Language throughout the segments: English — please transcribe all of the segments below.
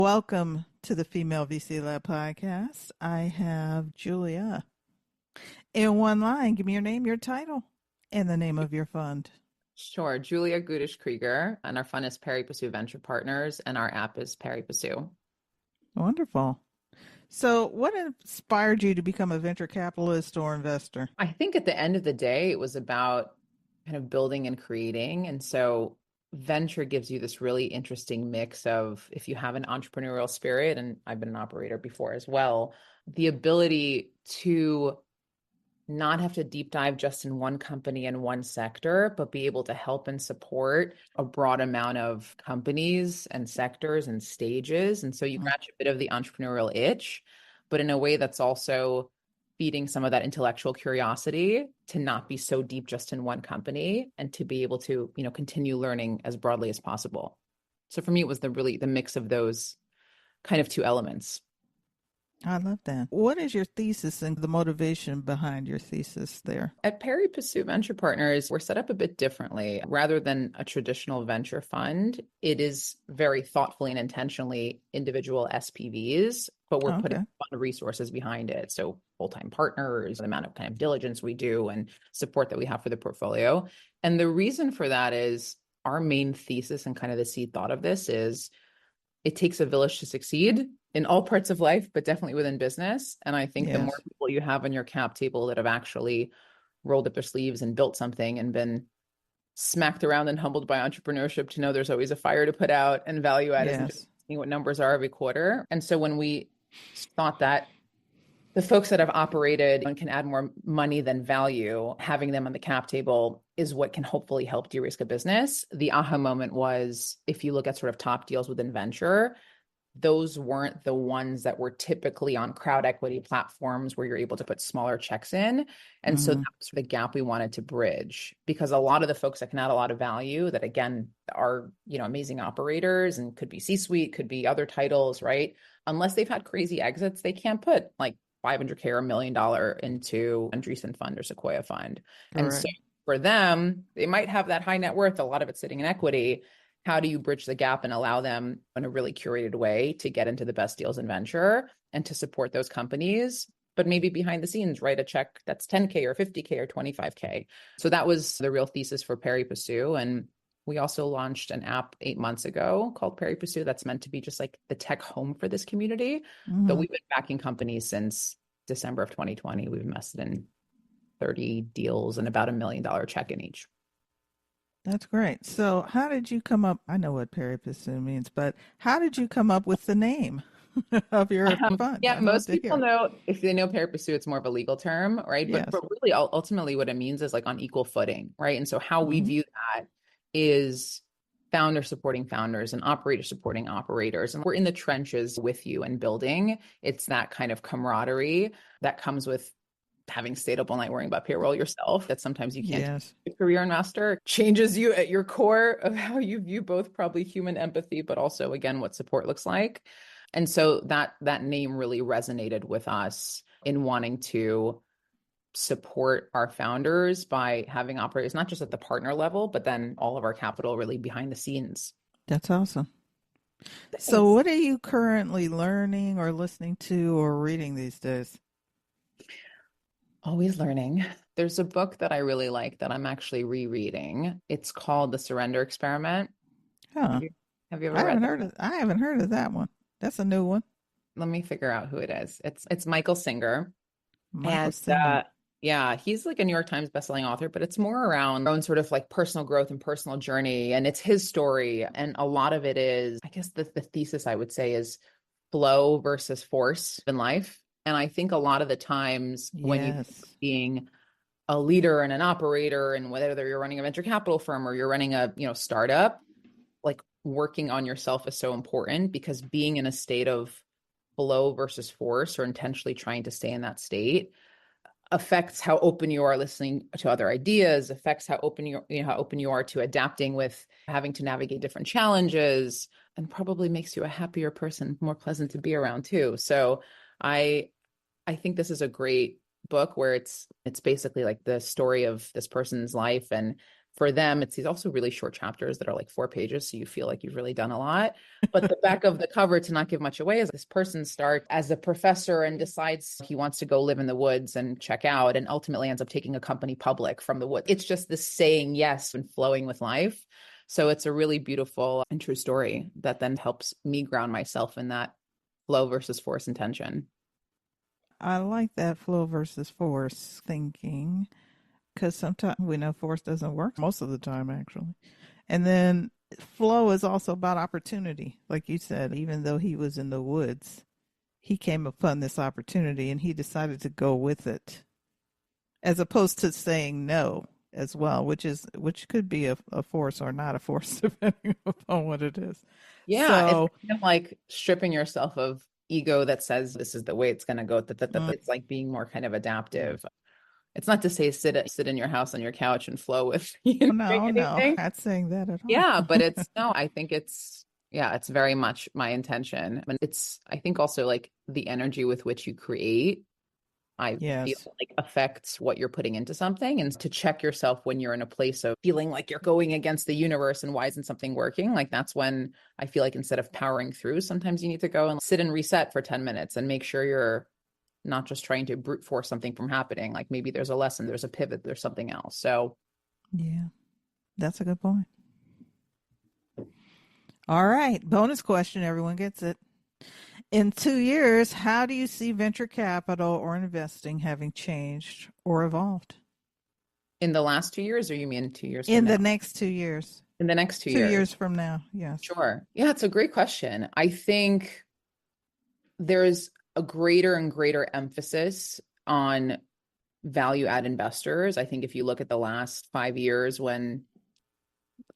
Welcome to the Female VC Lab podcast. I have Julia. In one line, give me your name, your title, and the name of your fund. Sure. Julia Krieger, and our fund is Pari Passu Venture Partners, and our app is Pari Passu. Wonderful. So, what inspired you to become a venture capitalist or investor? I think at the end of the day, it was about kind of building and creating. And so venture gives you this really interesting mix of, if you have an entrepreneurial spirit, and I've been an operator before as well, the ability to not have to deep dive just in one company and one sector, but be able to help and support a broad amount of companies and sectors and stages. And so you scratch a bit of the entrepreneurial itch, but in a way that's also feeding some of that intellectual curiosity to not be so deep just in one company and to be able to, continue learning as broadly as possible. So for me, it was the mix of those kind of two elements. I love that. What is your thesis and the motivation behind your thesis there? At Pari Passu Venture Partners, we're set up a bit differently. Rather than a traditional venture fund, it is very thoughtfully and intentionally individual SPVs, but we're putting fund resources behind it. So full-time partners, the amount of kind of diligence we do and support that we have for the portfolio. And the reason for that is our main thesis and kind of the seed thought of this is it takes a village to succeed in all parts of life, but definitely within business. And I think the more people you have on your cap table that have actually rolled up their sleeves and built something and been smacked around and humbled by entrepreneurship to know there's always a fire to put out and value add isn't just seeing what numbers are every quarter. And so when we thought that the folks that have operated and can add more money than value, having them on the cap table is what can hopefully help de-risk a business. The aha moment was, if you look at sort of top deals within venture, those weren't the ones that were typically on crowd equity platforms where you're able to put smaller checks in. And so that was the gap we wanted to bridge, because a lot of the folks that can add a lot of value that, again, are, amazing operators and could be C-suite, could be other titles, right? Unless they've had crazy exits, they can't put like $500K or $1 million into Andreessen fund or Sequoia fund. And so for them, they might have that high net worth, a lot of it sitting in equity. How do you bridge the gap and allow them in a really curated way to get into the best deals in venture and to support those companies, but maybe behind the scenes, write a check that's 10K or 50K or 25K. So that was the real thesis for Pari Passu. And we also launched an app 8 months ago called Pari Passu that's meant to be just like the tech home for this community. So we've been backing companies since December of 2020. We've invested in 30 deals and about $1 million check in each. That's great. So how did you come up? I know what Pari Passu means, but how did you come up with the name of your fund? Yeah, most people know, if they know Pari Passu, it's more of a legal term, right? Yes. But really, ultimately, what it means is like on equal footing, right? And so how we view that is founders supporting founders and operators supporting operators. And we're in the trenches with you and building. It's that kind of camaraderie that comes with having stayed up all night worrying about payroll yourself, that sometimes you can't. A career investor changes you at your core of how you view both probably human empathy, but also, again, what support looks like. And so that name really resonated with us in wanting to support our founders by having operators, not just at the partner level, but then all of our capital really behind the scenes. That's awesome. So what are you currently learning or listening to or reading these days? Always learning. There's a book that I really like that I'm actually rereading. It's called The Surrender Experiment. Huh. Have you ever read that? I haven't heard of that one. That's a new one. Let me figure out who it is. It's Michael Singer. Michael Singer. Yeah, he's like a New York Times bestselling author, but it's more around our own sort of like personal growth and personal journey. And it's his story. And a lot of it is, I guess the thesis I would say is flow versus force in life. And I think a lot of the times when you're being a leader and an operator, and whether you're running a venture capital firm or you're running a startup, like working on yourself is so important, because being in a state of flow versus force, or intentionally trying to stay in that state, affects how open you are listening to other ideas, affects how open you are to adapting with having to navigate different challenges, and probably makes you a happier person, more pleasant to be around too. So I think this is a great book where it's basically like the story of this person's life and For them, it's these also really short chapters that are like 4 pages. So you feel like you've really done a lot. But the back of the cover, to not give much away, is this person starts as a professor and decides he wants to go live in the woods and check out, and ultimately ends up taking a company public from the woods. It's just this saying yes and flowing with life. So it's a really beautiful and true story that then helps me ground myself in that flow versus force intention. I like that flow versus force thinking because sometimes we know force doesn't work most of the time, actually. And then flow is also about opportunity. Like you said, even though he was in the woods, he came upon this opportunity and he decided to go with it, as opposed to saying no as well, which could be a force or not a force depending upon what it is. Yeah, it's So kind of like stripping yourself of ego that says this is the way it's going to go. It's like being more kind of adaptive. It's not to say sit in your house on your couch and flow with doing no, anything. not saying that at all. Yeah, but it's no, I think it's very much my intention. And it's, I think also like the energy with which you create, I feel Yes. like affects what you're putting into something. And to check yourself when you're in a place of feeling like you're going against the universe and why isn't something working? Like that's when I feel like instead of powering through, sometimes you need to go and sit and reset for 10 minutes and make sure you're not just trying to brute force something from happening. Like maybe there's a lesson, there's a pivot, there's something else. So Yeah, that's a good point. All right. Bonus question. Everyone gets it. In 2 years, how do you see venture capital or investing having changed or evolved? in the last 2 years, or you mean 2 years from In the now? next 2 years. In the next two 2 years years. from now. Yes. Sure. Yeah, it's a great question. I think there's a greater and greater emphasis on value add investors. I think if you look at the last 5 years when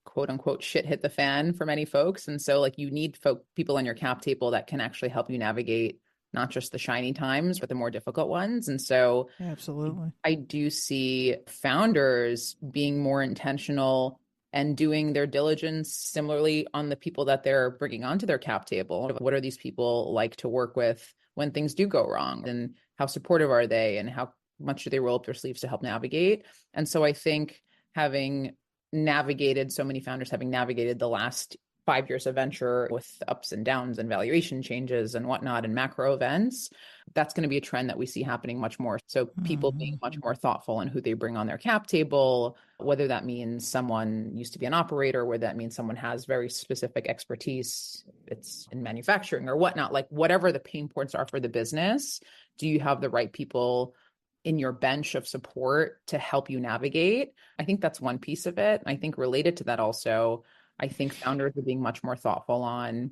quote unquote shit hit the fan for many folks. And so like you need people on your cap table that can actually help you navigate not just the shiny times, but the more difficult ones. And so Absolutely. I do see founders being more intentional and doing their diligence similarly on the people that they're bringing onto their cap table. What are these people like to work with when things do go wrong? And how supportive are they? And how much do they roll up their sleeves to help navigate? And so I think having navigated, so many founders having navigated the last 5 years of venture with ups and downs and valuation changes and whatnot and macro events, that's going to be a trend that we see happening much more. So people being much more thoughtful in who they bring on their cap table, whether that means someone used to be an operator, whether that means someone has very specific expertise, it's in manufacturing or whatnot, like whatever the pain points are for the business, do you have the right people in your bench of support to help you navigate? I think that's one piece of it. I think related to that also, I think founders are being much more thoughtful on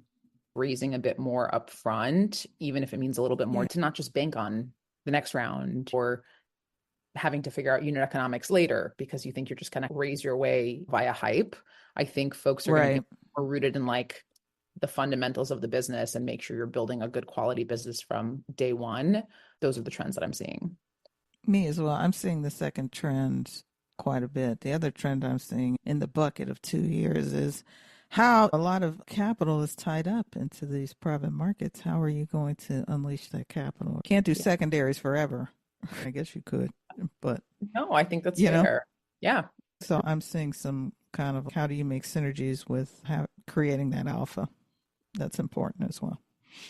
raising a bit more upfront, even if it means a little bit more, Yeah. to not just bank on the next round or having to figure out unit economics later because you think you're just going to raise your way via hype. I think folks are going to Right. be more rooted in like the fundamentals of the business and make sure you're building a good quality business from day one. Those are the trends that I'm seeing. Me as well. I'm seeing the second trend quite a bit. The other trend I'm seeing in the bucket of 2 years is how a lot of capital is tied up into these private markets. How are you going to unleash that capital? Can't do secondaries forever. I guess you could, but No, I think that's you know. fair. Yeah. So I'm seeing some kind of how do you make synergies with creating that alpha? That's important as well.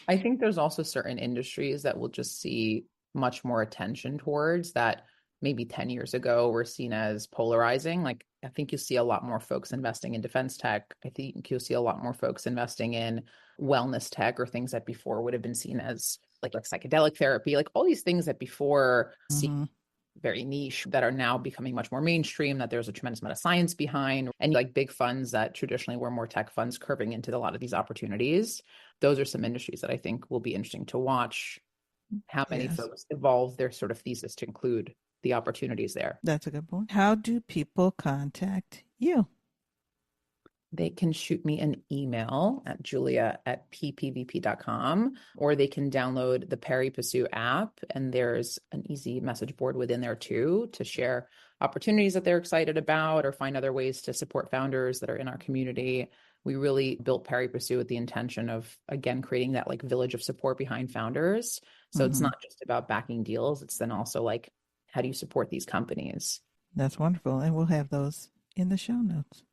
I think there's also certain industries that will just see much more attention towards that maybe 10 years ago were seen as polarizing. Like I think you'll see a lot more folks investing in defense tech. I think you'll see a lot more folks investing in wellness tech or things that before would have been seen as like psychedelic therapy, like all these things that before seemed Mm-hmm. very niche that are now becoming much more mainstream, that there's a tremendous amount of science behind, and like big funds that traditionally were more tech funds curving into a lot of these opportunities. Those are some industries that I think will be interesting to watch how many Yes, folks evolve their sort of thesis to include the opportunities there. that's a good point. How do people contact you? They can shoot me an email at julia@ppvp.com, or they can download the Pari Passu app. And there's an easy message board within there too to share opportunities that they're excited about or find other ways to support founders that are in our community. We really built Pari Passu with the intention of, again, creating that like village of support behind founders. So it's Mm-hmm. not just about backing deals. It's then also like, how do you support these companies? That's wonderful. And we'll have those in the show notes.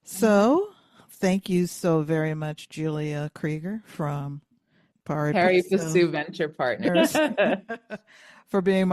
So thank you so very much, Julia Krieger from Pari Pari Passu Passu Venture Partners. for being